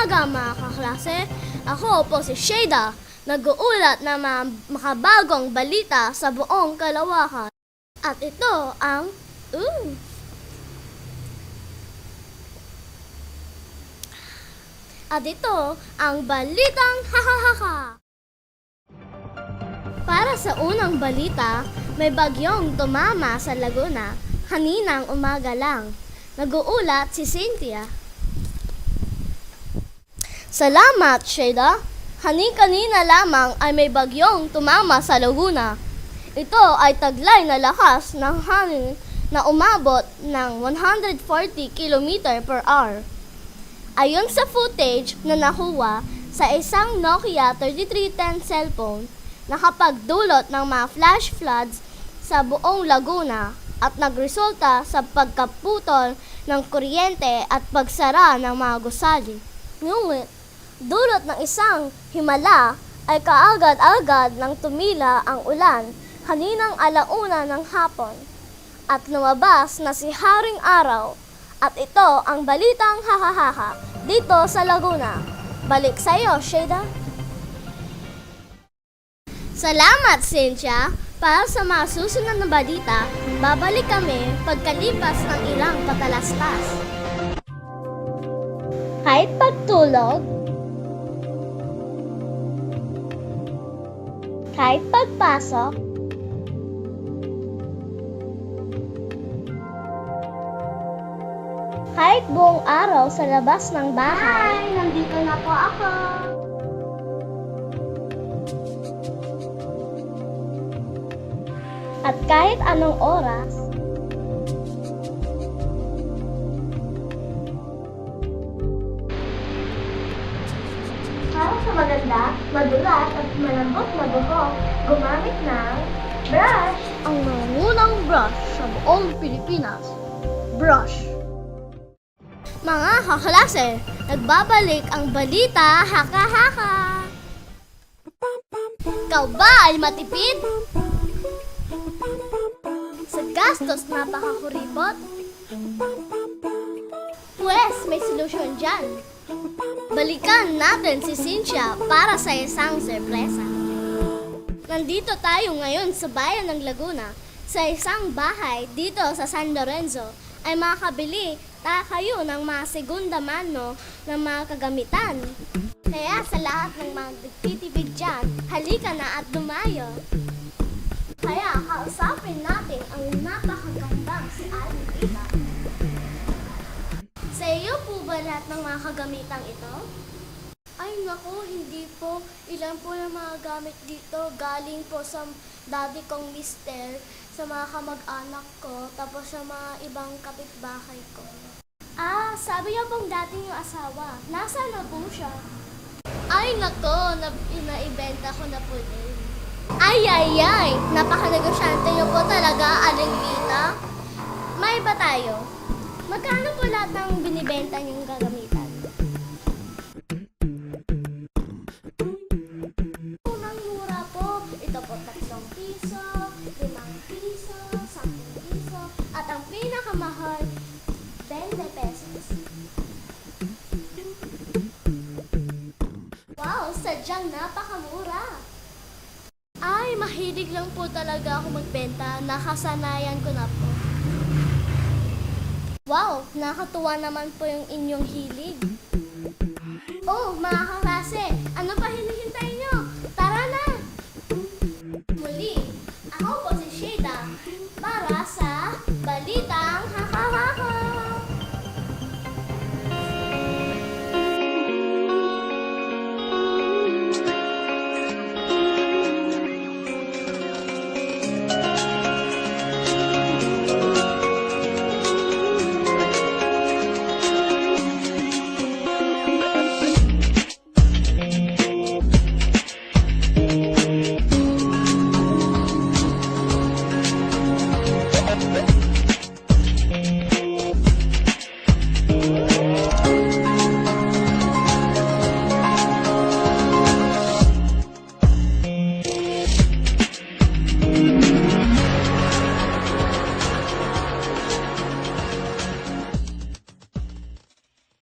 umaga mga kaklase. Ako po si Shayda, nag-uulat ng mga makabagong balita sa buong kalawakan. At ito ang balitang ha. Para sa unang balita, may bagyong tumama sa Laguna kaninang umaga lang. Nag-uulat si Cynthia. Salamat, Shayda. Kanina lamang ay may bagyong tumama sa Laguna. Ito ay taglay na lakas ng hangin na umabot ng 140 km/h. Ayon sa footage na nakuha sa isang Nokia 3310 cellphone, nakapagdulot ng mga flash floods sa buong Laguna at nagresulta sa pagkaputol ng kuryente at pagsara ng mga gusali. Ngunit, dulot ng isang himala ay kaagad-agad nang tumila ang ulan kaninang alauna ng hapon at lumabas na si Haring Araw. At ito ang balitang ha dito sa Laguna. Balik sa iyo, Shayda. Salamat, Cynthia. Para sa mga susunod na balita, babalik kami pagkalipas ng ilang patalastas. Kahit pagtulog, kahit pagpasok, kahit buong araw sa labas ng bahay. Hi! Nandito na po ako! At kahit anong oras, para sa maganda, madulas at malambot na buhok, gumamit ng brush. Ang nangunang brush sa buong Pilipinas. Brush. Mga kaklase, nagbabalik ang balita haka. Ikaw ba ay matipid? Sa gastos napakakuripot? Pwes, may solusyon dyan. Balikan natin si Cynthia para sa isang sorpresa. Nandito tayo ngayon sa bayan ng Laguna, sa isang bahay dito sa San Lorenzo ay makakabili kayo ng mga segunda mano ng mga kagamitan. Kaya sa lahat ng mga nagtitipid dyan, halika na at dumayo. Kaya kausapin natin ang napakagandang si Aling Rita. Sa iyo po ba lahat ng mga kagamitang ito? Ay naku, hindi po. Ilan po ng mga gamit dito galing po sa daddy kong mister, sa mga kamag-anak ko, tapos sa mga ibang kapitbahay ko. Ah, sabi niyo pong dati yung asawa. Nasaan na po siya? Ay nako, naibenta ko na po din. Ay, napaka-negosyante niyo po talaga, Aling Rita. May ba tayo? Magkano po lahat ng binibenta niyong gagamitan? Unang mura po. Ito po 3 piso, 5 piso, 10 piso, at ang pinakamahal, 20 pesos. Wow, sadyang napakamura. Ay, mahilig lang po talaga ako magbenta. Nakasanayan ko na po. Wow, nakatuwa naman po yung inyong hilig. Oh, mga